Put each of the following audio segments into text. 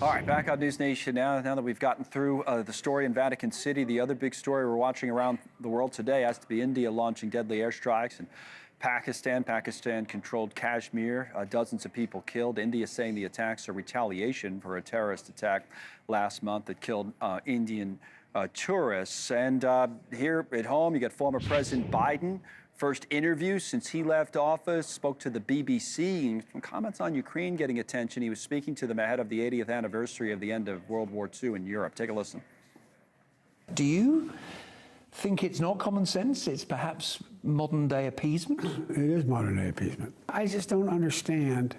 All right, back on News Nation now. Now that we've gotten through the story in Vatican City, the other big story we're watching around the world today has to be India launching deadly airstrikes. And Pakistan-controlled Kashmir, dozens of people killed. India saying the attacks are retaliation for a terrorist attack last month that killed Indian tourists. And here at home, you got former President Biden. First interview since he left office, spoke to the BBC. Some comments on Ukraine getting attention. He was speaking to them ahead of the 80th anniversary of the end of World War II in Europe. Take a listen. Do you think it's not common sense? It's perhaps modern-day appeasement? It is modern-day appeasement. I just don't understand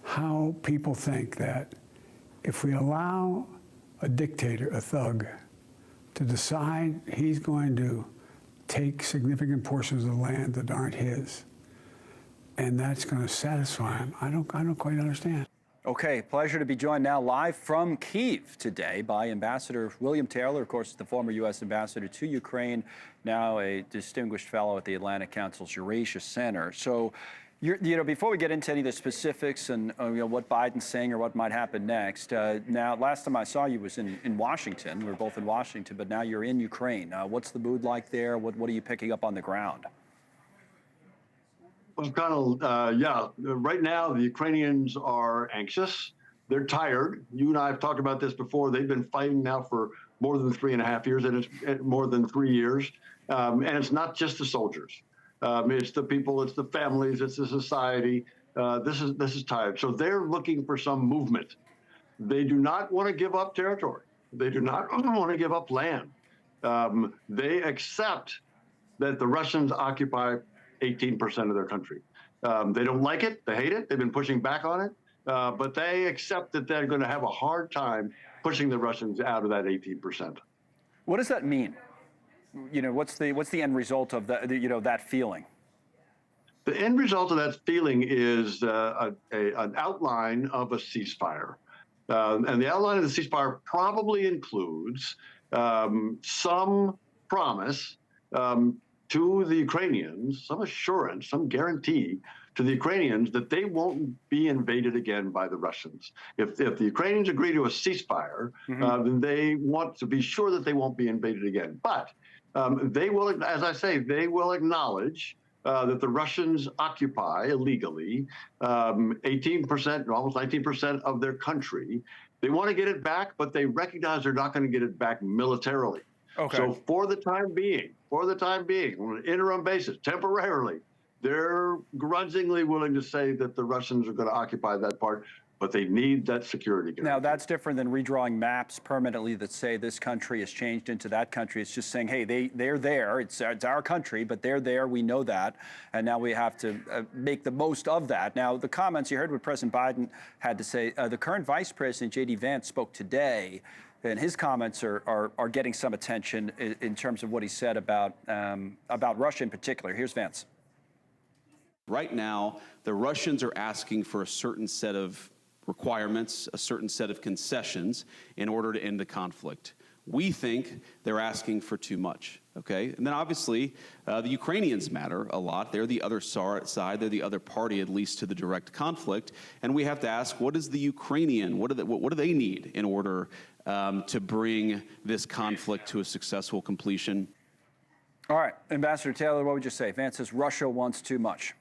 how people think that if we allow a dictator, a thug, to decide he's going to take significant portions of the land that aren't his, and that's going to satisfy him. I don't quite understand. Okay, pleasure to be joined now live from Kyiv today by Ambassador William Taylor, of course, the former U.S. ambassador to Ukraine, now a distinguished fellow at the Atlantic Council's Eurasia Center. So, before we get into any of the specifics and what Biden's saying or what might happen next, now, last time I saw you was in Washington. We were both in Washington, but now you're in Ukraine. What's the mood like there? What are you picking up on the ground? Well, Connell, right now the Ukrainians are anxious. They're tired. You and I have talked about this before. They've been fighting now for more than 3.5 years, and it's more than 3 years. And it's not just the soldiers. It's the people, it's the families, it's the society. This is tired. So they're looking for some movement. They do not want to give up territory. They do not want to give up land. They accept that the Russians occupy 18% of their country. They don't like it. They hate it. They've been pushing back on it. But they accept that they're going to have a hard time pushing the Russians out of that 18%. What does that mean? What's the end result of that? That feeling. The end result of that feeling is an outline of a ceasefire, and the outline of the ceasefire probably includes some promise to the Ukrainians, some assurance, some guarantee to the Ukrainians that they won't be invaded again by the Russians. If the Ukrainians agree to a ceasefire, then they want to be sure that they won't be invaded again. But they will, as I say, they will acknowledge that the Russians occupy illegally 18%, almost 19% of their country. They want to get it back, but they recognize they're not going to get it back militarily. Okay. So for the time being, on an interim basis, temporarily, they're grudgingly willing to say that the Russians are going to occupy that part, but they need that security guarantee. Now, that's different than redrawing maps permanently that say this country has changed into that country. It's just saying, hey, they're there. It's our country, but they're there. We know that. And now we have to make the most of that. Now, the comments you heard what President Biden had to say, the current Vice President, J.D. Vance, spoke today. And his comments are getting some attention in terms of what he said about Russia in particular. Here's Vance. Right now, the Russians are asking for a certain set of requirements, a certain set of concessions in order to end the conflict. We think they're asking for too much, okay? And then obviously, the Ukrainians matter a lot. They're the other side. They're the other party, at least to the direct conflict. And we have to ask, what is the Ukrainian? What do they need in order to bring this conflict to a successful completion? All right, Ambassador Taylor, what would you say? Vance says Russia wants too much.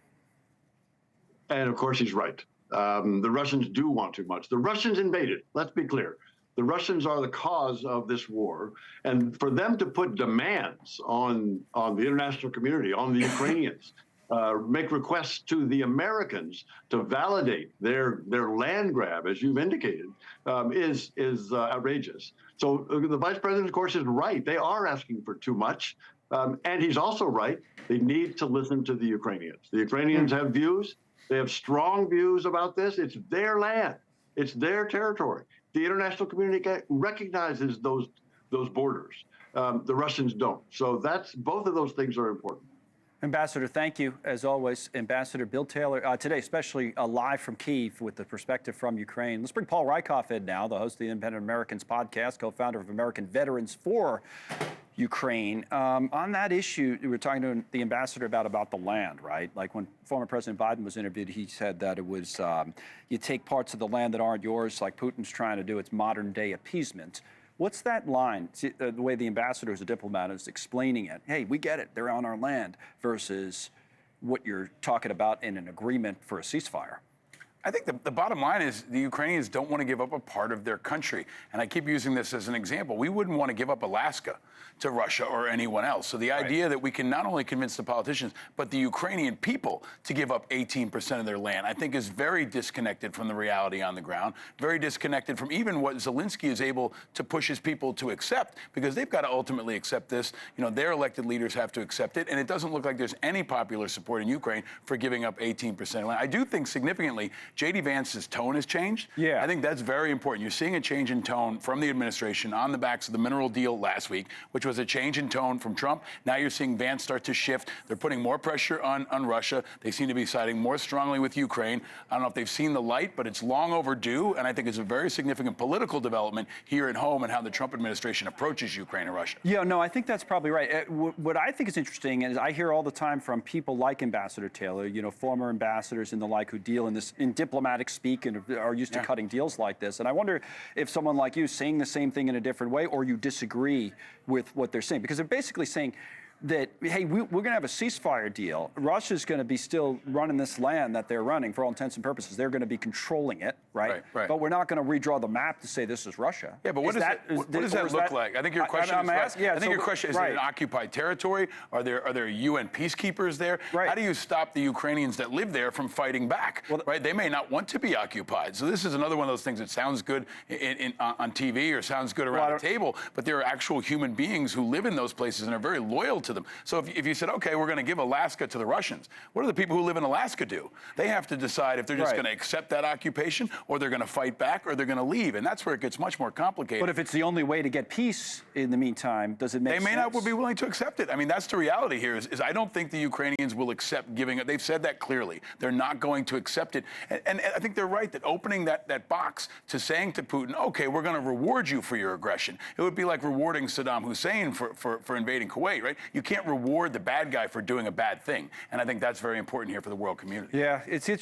And of course, he's right. The Russians do want too much. The Russians invaded. Let's be clear. The Russians are the cause of this war. And for them to put demands on the international community, on the Ukrainians, make requests to the Americans to validate their land grab, as you've indicated, is outrageous. So the Vice President, of course, is right. They are asking for too much. And he's also right. They need to listen to the Ukrainians. The Ukrainians have views. They have strong views about this. It's their land. It's their territory. The international community recognizes those borders. The Russians don't. So both of those things are important. Ambassador, thank you, as always. Ambassador Bill Taylor, today especially live from Kyiv with the perspective from Ukraine. Let's bring Paul Rieckhoff in now, the host of the Independent Americans podcast, co-founder of American Veterans for Ukraine. On that issue, we were talking to the ambassador about the land, right? Like when former President Biden was interviewed, he said that it was, you take parts of the land that aren't yours, like Putin's trying to do, it's modern day appeasement. What's that line? See, the way the ambassador as a diplomat is explaining it. Hey, we get it, they're on our land, versus what you're talking about in an agreement for a ceasefire. I think the bottom line is the Ukrainians don't want to give up a part of their country. And I keep using this as an example. We wouldn't want to give up Alaska to Russia or anyone else. So the idea that we can not only convince the politicians, but the Ukrainian people to give up 18% of their land, I think is very disconnected from the reality on the ground, very disconnected from even what Zelensky is able to push his people to accept, because they've got to ultimately accept this. You know, their elected leaders have to accept it. And it doesn't look like there's any popular support in Ukraine for giving up 18% of land. I do think significantly, J.D. Vance's tone has changed. Yeah. I think that's very important. You're seeing a change in tone from the administration on the backs of the mineral deal last week, which was a change in tone from Trump. Now you're seeing Vance start to shift. They're putting more pressure on Russia. They seem to be siding more strongly with Ukraine. I don't know if they've seen the light, but it's long overdue, and I think it's a very significant political development here at home and how the Trump administration approaches Ukraine and Russia. Yeah, no, I think that's probably right. What I think is interesting is I hear all the time from people like Ambassador Taylor, you know, former ambassadors and the like who deal in diplomatic speak and are used to cutting deals like this. And I wonder if someone like you saying the same thing in a different way, or you disagree with what they're saying, because they're basically saying that, hey, we're going to have a ceasefire deal. Russia's going to be still running this land that they're running for all intents and purposes. They're going to be controlling it, right? Right. But we're not going to redraw the map to say this is Russia. Yeah, but what does that look like? I think your question is right. I think your question is it an occupied territory? Are there UN peacekeepers there? Right. How do you stop the Ukrainians that live there from fighting back? Well, right? They may not want to be occupied. So this is another one of those things that sounds good on TV or sounds good around a table, but there are actual human beings who live in those places and are very loyal to them. So if you said, okay, we're going to give Alaska to the Russians, what do the people who live in Alaska do? They have to decide if they're just going to accept that occupation, or they're going to fight back, or they're going to leave. And that's where it gets much more complicated. But if it's the only way to get peace in the meantime, does it make sense? They may not be willing to accept it. I mean, that's the reality here is I don't think the Ukrainians will accept giving it. They've said that clearly. They're not going to accept it. And I think they're right that opening that box to saying to Putin, okay, we're going to reward you for your aggression. It would be like rewarding Saddam Hussein for invading Kuwait, right? You can't reward the bad guy for doing a bad thing. And I think that's very important here for the world community. Yeah,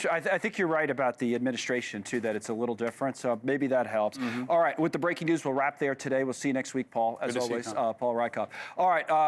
I think you're right about the administration, too, that it's a little different. So maybe that helps. All right, with the breaking news, we'll wrap there today. We'll see you next week, Paul, as always. Paul Rieckhoff. All right.